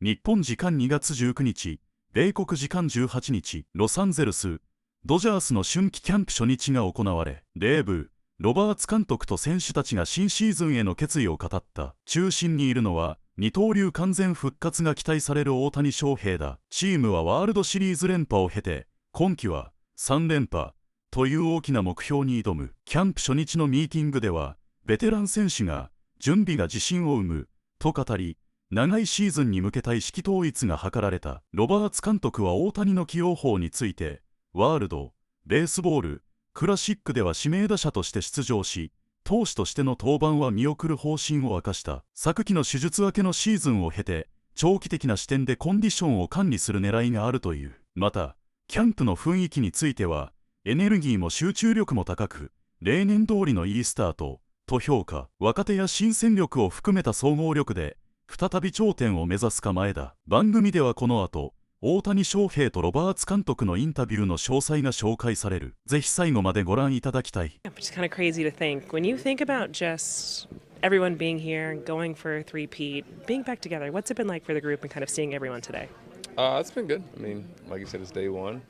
日本時間2月19日、米国時間18日、ロサンゼルス、ドジャースの春季キャンプ初日が行われ、デーブ・ロバーツ監督と選手たちが新シーズンへの決意を語った。中心にいるのは、二刀流完全復活が期待される大谷翔平だ。チームはワールドシリーズ連覇を経て、今季は3連覇という大きな目標に挑む。キャンプ初日のミーティングでは、ベテラン選手が準備が自信を生むと語り、長いシーズンに向けた意識統一が図られた。ロバーツ監督は大谷の起用法について、ワールドベースボールクラシックでは指名打者として出場し、投手としての登板は見送る方針を明かした。昨季の手術明けのシーズンを経て、長期的な視点でコンディションを管理する狙いがあるという。また、キャンプの雰囲気については、エネルギーも集中力も高く、例年通りのいいスタートと評価。若手や新戦力を含めた総合力で、再び頂点を目指す構えだ。番組ではこの後、大谷翔平とロバーツ監督のインタビューの詳細が紹介される。ぜひ最後までご覧いただきたい。It's kind of crazy to think when you think about just everyone being here, going for a three-peat, being back together. What's it been like for the group and kind of seeing everyone today? It's been good. I mean, like you said, it's day one.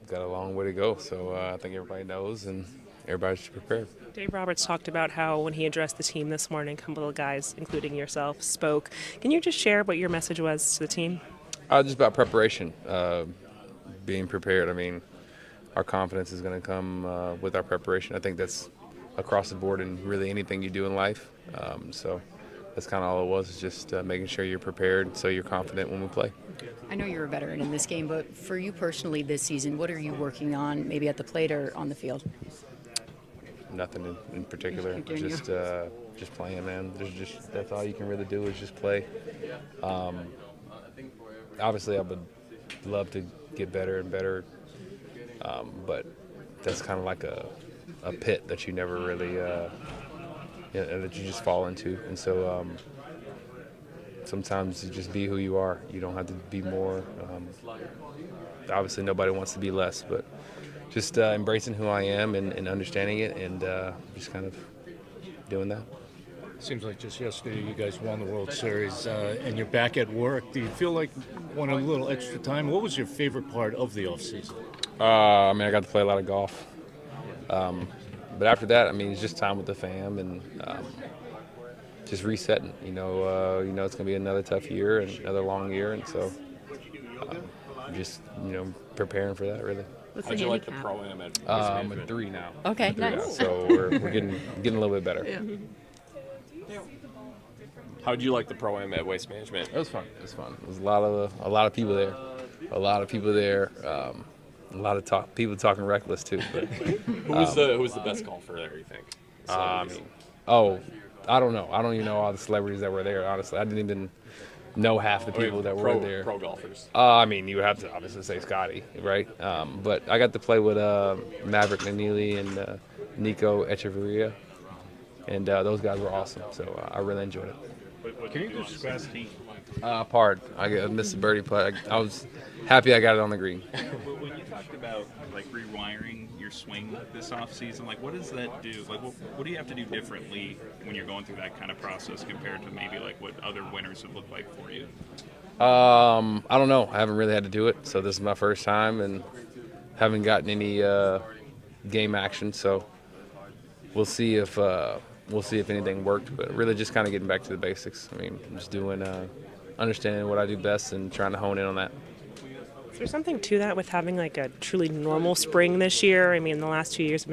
Got a long way to go, so I think everybody knows and everybody's prepared. Dave Roberts talked about how when he addressed the team this morning, a couple of guys, including yourself, spoke. Can you just share what your message was to the team? Just about preparation, being prepared. I mean, our confidence is going to come with our preparation. I think that's across the board in really anything you do in life. So that's kind of all it was, is just making sure you're prepared so you're confident when we play. I know you're a veteran in this game, but for you personally this season, what are you working on, maybe at the plate or on the field? Nothing in particular. Just playing, man. That's all you can really do is just play. Obviously, I would love to get better and better, but that's kind of like a pit that you never really that you just fall into. And so sometimes you just be who you are. You don't have to be more. Obviously, nobody wants to be less, but just embracing who I am and understanding it, and just kind of doing that. Seems like just yesterday you guys won the World Series, and you're back at work. Do you feel like wanted a little extra time? What was your favorite part of the offseason? I mean, I got to play a lot of golf. But after that, I mean, it's just time with the fam and just resetting. You know, it's going to be another tough year and another long year, and so just preparing for that, really. How'd you like the pro-am at? I'm at 3 now. Okay, Now, nice. so we're getting a little bit better. Yeah. How'd you like the pro-am at Waste Management? It was fun. It was fun. There's a lot of people there. A lot of people there. A lot of people talking reckless too. But Who was the best golfer there, you think? I don't know. I don't even know all the celebrities that were there. Honestly, I didn't even know half the people that were there. Pro golfers. I mean, you would have to obviously say Scotty, right? But I got to play with Maverick McNeely and Nico Echeverria, and those guys were awesome. So I really enjoyed it. Can you describe I missed the birdie putt. I was happy I got it on the green. When you talked about like rewiring your swing this offseason, like what does that do? Like what do you have to do differently when you're going through that kind of process compared to maybe like what other winners have looked like for you? I don't know. I haven't really had to do it, so this is my first time and haven't gotten any game action. So we'll see if anything worked. But really, just kind of getting back to the basics. I mean, just doing understanding what I do best and trying to hone in on that. Is there something to that with having like a truly normal spring this year? I mean, the last 2 years have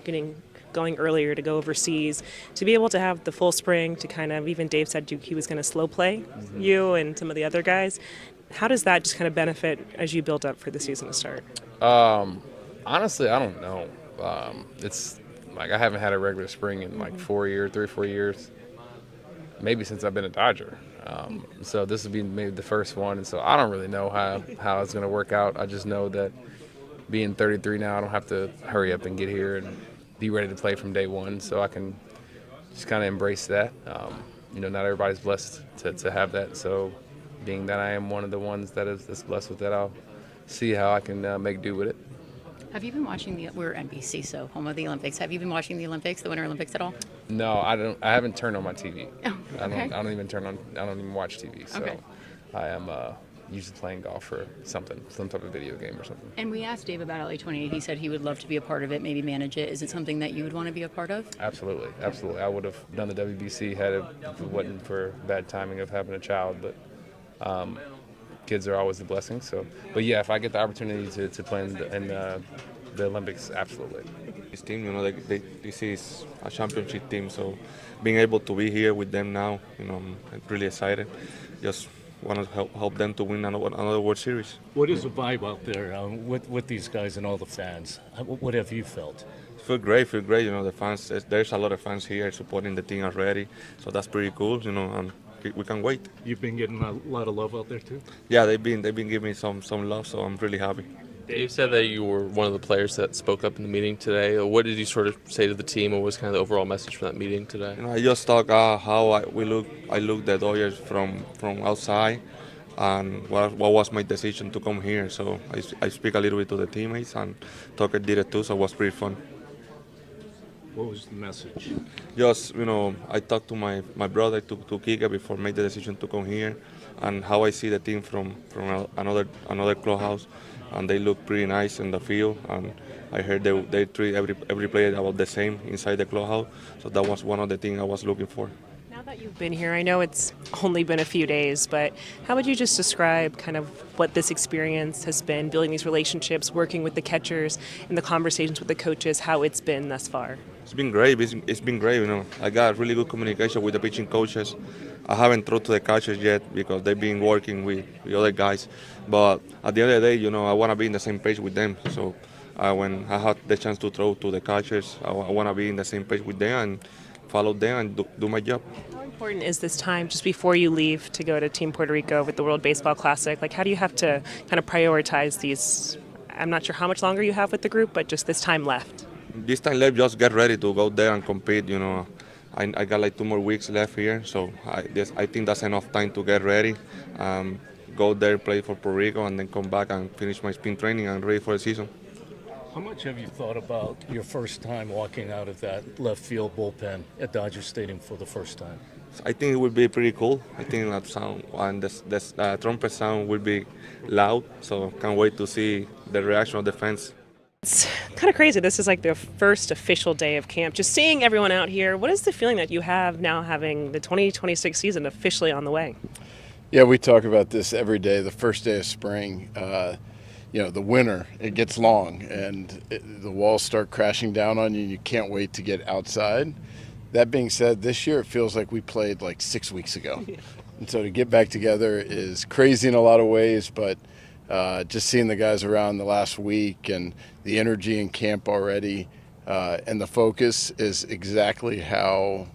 been going earlier to go overseas. To be able to have the full spring, to kind of, even Dave said he was going to slow play you and some of the other guys. How does that just kind of benefit as you build up for the season to start? Honestly, I don't know. It's like I haven't had a regular spring in like 3 or 4 years, maybe since I've been a Dodger. So this will be maybe the first one, and so I don't really know how it's going to work out. I just know that being 33 now, I don't have to hurry up and get here and be ready to play from day one, so I can just kind of embrace that. Not everybody's blessed to have that, so being that I am one of the ones that's blessed with that, I'll see how I can make do with it. Have you been watching we're NBC, so home of the Olympics. Have you been watching the Olympics, the Winter Olympics at all? No, I don't. I haven't turned on my TV. Oh, okay. I don't even watch TV. So Okay. I am usually playing golf or something, some type of video game or something. And we asked Dave about LA28. He said he would love to be a part of it, maybe manage it. Is it something that you would want to be a part of? Absolutely, absolutely. I would have done the WBC had it if it wasn't for bad timing of having a child. But kids are always a blessing. So, but yeah, if I get the opportunity to play in the Olympics, absolutely. This team, this is a championship team, so being able to be here with them now, I'm really excited. Just want to help them to win another World Series. What is the vibe out there with these guys and all the fans? What have you felt? Feel great. The fans. There's a lot of fans here supporting the team already, so that's pretty cool. And we can't wait. You've been getting a lot of love out there too. Yeah, they've been giving me some love, so I'm really happy. Dave said that you were one of the players that spoke up in the meeting today. What did you sort of say to the team, or what was kind of the overall message from that meeting today? I just talk how I look the Dodgers from outside, and what was my decision to come here. So I speak a little bit to the teammates, and Tucker did it too, so it was pretty fun. What was the message? Just, I talked to my brother, to Kika, before I made the decision to come here, and how I see the team from another clubhouse, and they look pretty nice in the field, and I heard they treat every player about the same inside the clubhouse, so that was one of the things I was looking for. Now that you've been here, I know it's only been a few days, but how would you just describe kind of what this experience has been, building these relationships, working with the catchers, and the conversations with the coaches, how it's been thus far? It's been great. It's been great. I got really good communication with the pitching coaches. I haven't thrown to the catchers yet because they've been working with other guys. But at the end of the day, I want to be in the same page with them. So when I have the chance to throw to the catchers, I want to be in the same page with them and follow them and do my job. How important is this time just before you leave to go to Team Puerto Rico with the World Baseball Classic? Like, how do you have to kind of prioritize these? I'm not sure how much longer you have with the group, but just this time left. This time left, just get ready to go there and compete. I got like 2 more weeks left here, so I think that's enough time to get ready, go there, play for Puerto Rico, and then come back and finish my spring training and ready for the season. How much have you thought about your first time walking out of that left field bullpen at Dodger Stadium for the first time? I think it would be pretty cool. I think that sound and this trumpet sound will be loud, so can't wait to see the reaction of the fans. It's kind of crazy. This is like the first official day of camp. Just seeing everyone out here, what is the feeling that you have now having the 2026 season officially on the way? Yeah, we talk about this every day, the first day of spring. The winter, it gets long and the walls start crashing down on you and you can't wait to get outside. That being said, this year it feels like we played like 6 weeks ago. And so to get back together is crazy in a lot of ways, but just seeing the guys around the last week and the energy in camp already and the focus is exactly how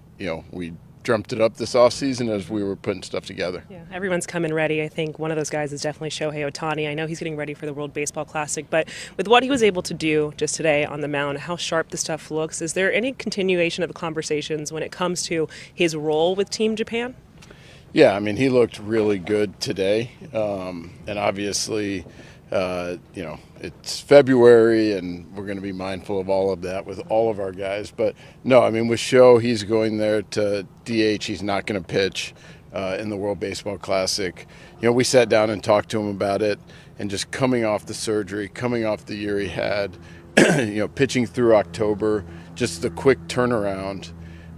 we dreamt it up this offseason as we were putting stuff together. Yeah, everyone's coming ready. I think one of those guys is definitely Shohei Ohtani. I know he's getting ready for the World Baseball Classic, but with what he was able to do just today on the mound, how sharp the stuff looks, is there any continuation of the conversations when it comes to his role with Team Japan? Yeah, I mean, he looked really good today, and obviously, it's February, and we're going to be mindful of all of that with all of our guys. But no, I mean, with Sho, he's going there to DH. He's not going to pitch in the World Baseball Classic. We sat down and talked to him about it, and just coming off the surgery, coming off the year he had, pitching through October, just the quick turnaround.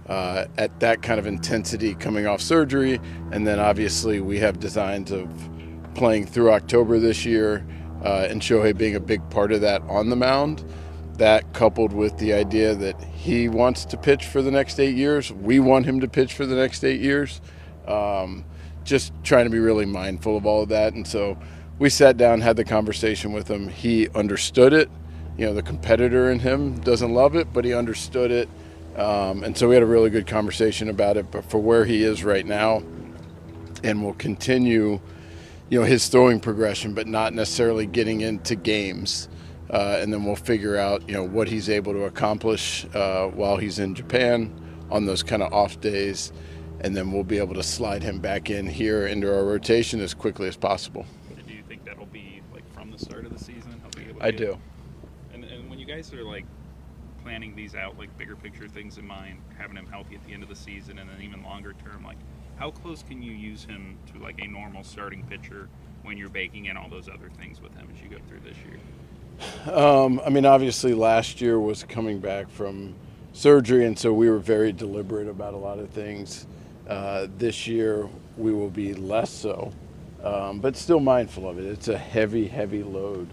At that kind of intensity coming off surgery, and then obviously we have designs of playing through October this year, and Shohei being a big part of that on the mound. That coupled with the idea that he wants to pitch for the next 8 years, we want him to pitch for the next 8 years. Just trying to be really mindful of all of that, and so we sat down, had the conversation with him. He understood it. The competitor in him doesn't love it, but he understood it. And so we had a really good conversation about it, but for where he is right now, and will continue, his throwing progression, but not necessarily getting into games. And then we'll figure out, what he's able to accomplish while he's in Japan on those kind of off days. And then we'll be able to slide him back in here into our rotation as quickly as possible. Do you think that'll be like from the start of the season? I do. And guys are like planning these out, like bigger picture things in mind, having him healthy at the end of the season, and then even longer term, like how close can you use him to like a normal starting pitcher when you're baking in all those other things with him as you go through this year? I mean, obviously last year was coming back from surgery, and so we were very deliberate about a lot of things. This year we will be less so, but still mindful of it. It's a heavy load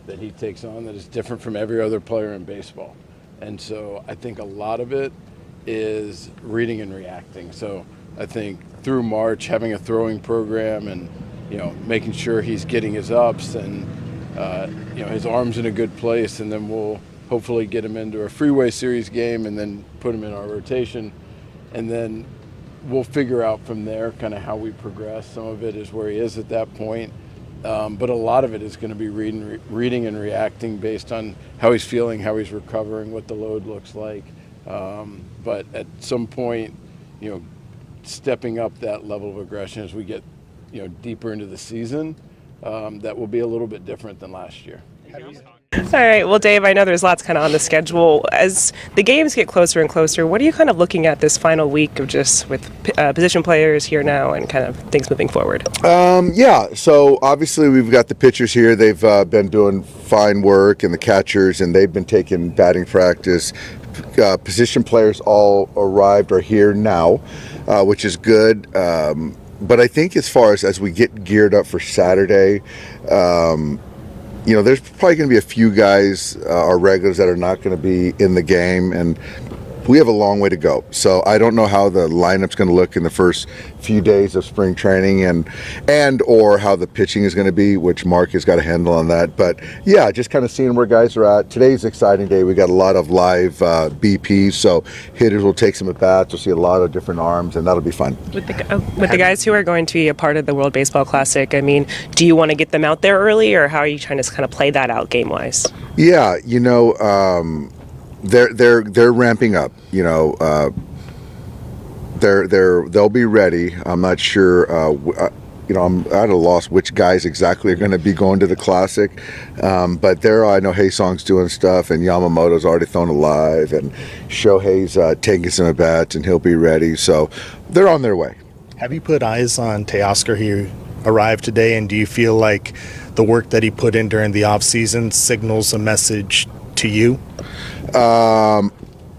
that he takes on that is different from every other player in baseball. And so I think a lot of it is reading and reacting. So I think through March, having a throwing program and, making sure he's getting his ups and, his arm's in a good place, and then we'll hopefully get him into a freeway series game and then put him in our rotation. And then we'll figure out from there kind of how we progress. Some of it is where he is at that point. But a lot of it is going to be reading and reacting based on how he's feeling, how he's recovering, what the load looks like. But at some point, stepping up that level of aggression as we get, deeper into the season, that will be a little bit different than last year. All right. Well, Dave, I know there's lots kind of on the schedule. As the games get closer and closer, what are you kind of looking at this final week of just with position players here now and kind of things moving forward? Yeah. So obviously we've got the pitchers here. They've been doing fine work, and the catchers, and they've been taking batting practice. Position players all arrived or here now, which is good. But I think as far as we get geared up for Saturday, there's probably going to be a few guys, our regulars, that are not going to be in the game, and we have a long way to go. So I don't know how the lineup's going to look in the first few days of spring training, and or how the pitching is going to be, which Mark has got a handle on that. But yeah, just kind of seeing where guys are at. Today's an exciting day. We got a lot of live BPs, so hitters will take some at bats. We'll see a lot of different arms, and that'll be fun. With the guys who are going to be a part of the World Baseball Classic, I mean, do you want to get them out there early, or how are you trying to kind of play that out game wise? Yeah, they're ramping up. They'll be ready. I'm not sure. I'm at a loss which guys exactly are going to be going to the Classic. But I know Haesong's doing stuff, and Yamamoto's already thrown alive, and Shohei's taking some at bats, and he'll be ready. So they're on their way. Have you put eyes on Teoscar? He arrived today, and do you feel like the work that he put in during the off season signals a message to you?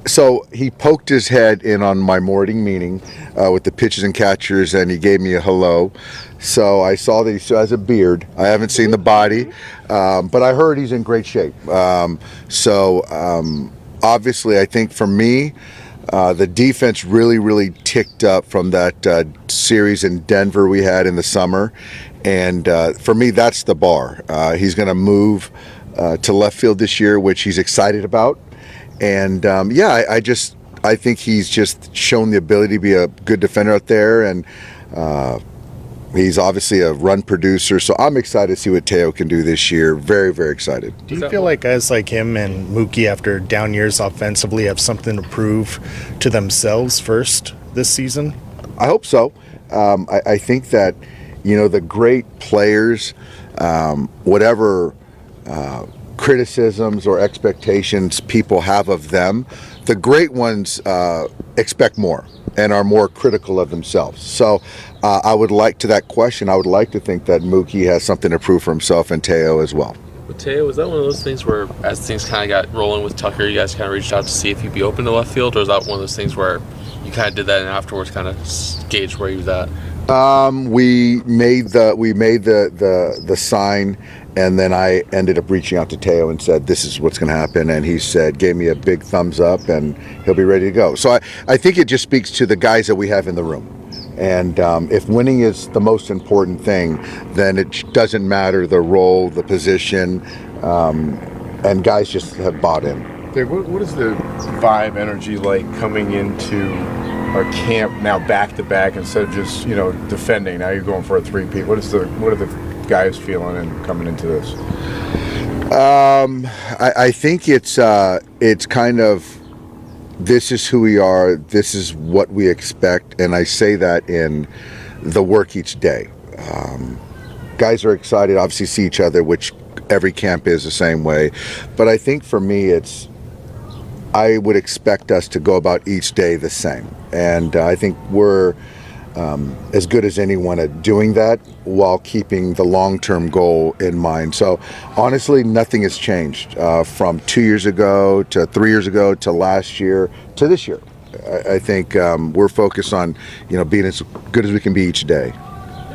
So he poked his head in on my morning meeting with the pitchers and catchers, and he gave me a hello. So I saw that he still has a beard. I haven't seen the body, but I heard he's in great shape. Obviously, I think for me, the defense really ticked up from that series in Denver we had in the summer. And for me, that's the bar. He's going to move to left field this year, which he's excited about. And I think he's just shown the ability to be a good defender out there, and he's obviously a run producer. So I'm excited to see what Teo can do this year. Very excited. Do you feel like guys like him and Mookie, after down years offensively, have something to prove to themselves first this season? I hope so. I think that the great players, whatever criticisms or expectations people have of them, the great ones expect more and are more critical of themselves. So I would like to think that Mookie has something to prove for himself, and Teo as well. With Teo, was that one of those things where, as things kind of got rolling with Tucker, you guys kind of reached out to see if he'd be open to left field, or was that one of those things where you kind of did that and afterwards kind of gauged where he was at? We made the sign, and then I ended up reaching out to Teo and said, this is what's going to happen. And he gave me a big thumbs up, and he'll be ready to go. So I think it just speaks to the guys that we have in the room. And if winning is the most important thing, then it doesn't matter the role, the position, and guys just have bought in. Dave, what is the vibe, energy like coming into our camp now back to back instead of just defending? Now you're going for a three-peat. What are the guys feeling and coming into this? I think it's kind of, this is who we are, this is what we expect, and I say that in the work each day. Guys are excited, obviously see each other, which every camp is the same way. But I think for me, I would expect us to go about each day the same. And I think we're as good as anyone at doing that while keeping the long-term goal in mind. So honestly, nothing has changed from 2 years ago to 3 years ago to last year to this year. I think we're focused on, being as good as we can be each day.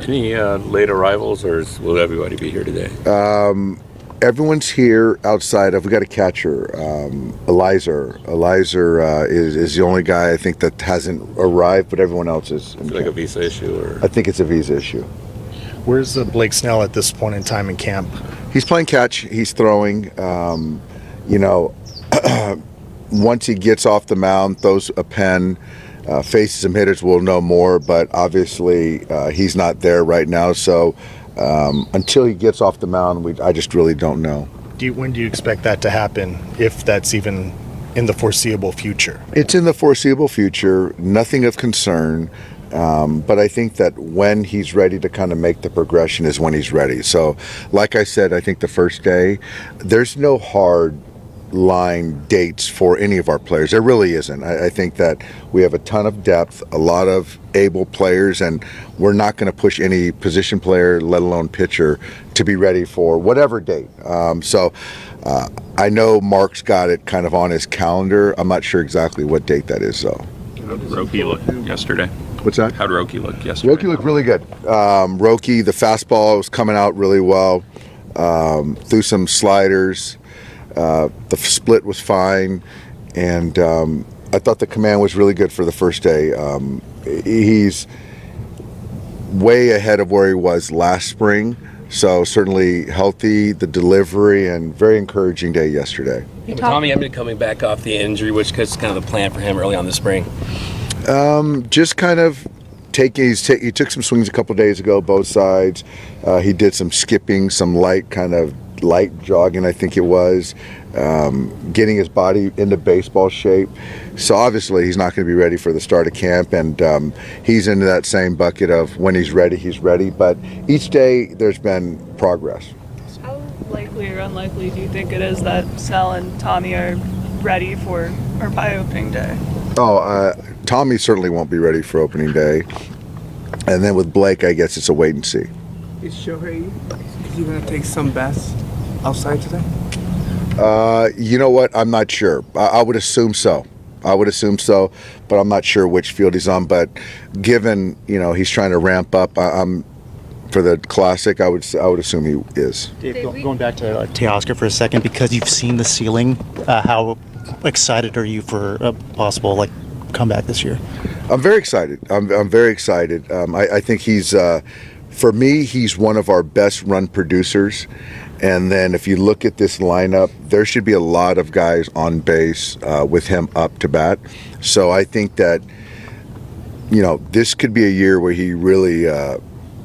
Any late arrivals, or will everybody be here today? Everyone's here outside of, we got a catcher, Eliza. Eliza is the only guy I think that hasn't arrived, but everyone else is. Like a visa issue? Or? I think it's a visa issue. Where's Blake Snell at this point in time in camp? He's playing catch. He's throwing. Once he gets off the mound, throws a pen, faces some hitters, we'll know more, but obviously he's not there right now, so until he gets off the mound, I just really don't know. When do you expect that to happen, if that's even in the foreseeable future? It's in the foreseeable future, nothing of concern, but I think that when he's ready to kind of make the progression is when he's ready. So, like I said, I think the first day, there's no hard line dates for any of our players. There really isn't. I think that we have a ton of depth, a lot of able players, and we're not going to push any position player, let alone pitcher, to be ready for whatever date. I know Mark's got it kind of on his calendar. I'm not sure exactly what date that is, though. How did Roki look yesterday? What's that? How did Roki look yesterday? Roki looked really good. Roki, the fastball was coming out really well. Threw some sliders. The split was fine, and I thought the command was really good for the first day. He's way ahead of where he was last spring, so certainly healthy, the delivery, and very encouraging day yesterday. Yeah, Tommy Edman coming back off the injury, which is kind of the plan for him early on this spring. Just kind of he took some swings a couple days ago, both sides. He did some skipping, some light jogging, I think it was, getting his body into baseball shape. So obviously he's not going to be ready for the start of camp, and he's into that same bucket of when he's ready. But each day there's been progress. How likely or unlikely do you think it is that Snell and Tommy are ready for or by opening day? Tommy certainly won't be ready for opening day. And then with Blake, I guess it's a wait and see. Is Shohei going to take some bats outside today? You know what? I'm not sure. I would assume so. But I'm not sure which field he's on. But given, he's trying to ramp up, for the Classic, I would assume he is. Dave, going back to Teoscar for a second, because you've seen the ceiling, how excited are you for a possible comeback this year? I'm very excited. I'm very excited. I think for me, he's one of our best run producers. And then if you look at this lineup, there should be a lot of guys on base with him up to bat. So I think that, this could be a year where he really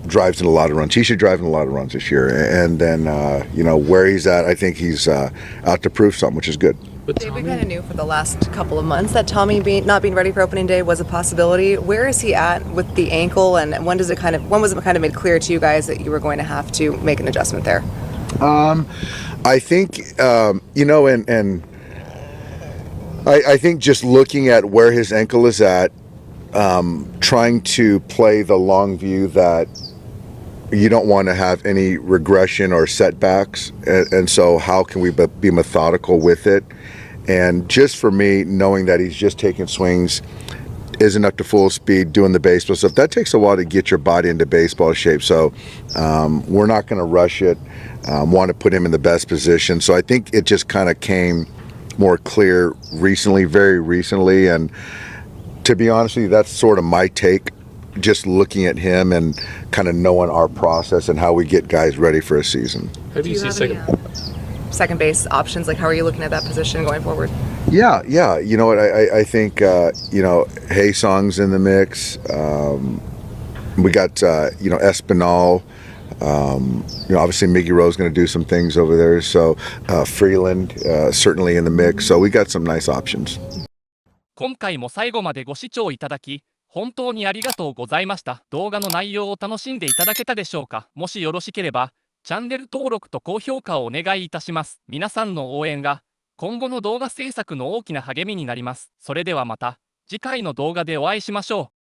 drives in a lot of runs. He should drive in a lot of runs this year. And then, where he's at, I think he's out to prove something, which is good. Dave, we kind of knew for the last couple of months that Tommy not being ready for opening day was a possibility. Where is he at with the ankle, and when was it kind of made clear to you guys that you were going to have to make an adjustment there? I think, and I think just looking at where his ankle is at, trying to play the long view that you don't want to have any regression or setbacks, and so how can we be methodical with it? And just for me, knowing that he's just taking swings, isn't up to full speed, doing the baseball stuff, that takes a while to get your body into baseball shape. So we're not going to rush it, want to put him in the best position. So I think it just kind of came more clear recently, very recently. And to be honest with you, that's sort of my take, just looking at him and kind of knowing our process and how we get guys ready for a season. How do you see second base options? How are you looking at that position going forward? Yeah. You know what? I think Hae-Sung's in the mix. We got Espinal. Obviously Miggy Rowe's going to do some things over there. So Freeland certainly in the mix. So we got some nice options. 今回も最後までご視聴いただき本当にありがとうございました。動画の内容を楽しんでいただけたでしょうか。もしよろしければチャンネル登録と高評価をお願いいたします。皆さんの応援が今後の動画制作の大きな励みになります。それではまた次回の動画でお会いしましょう。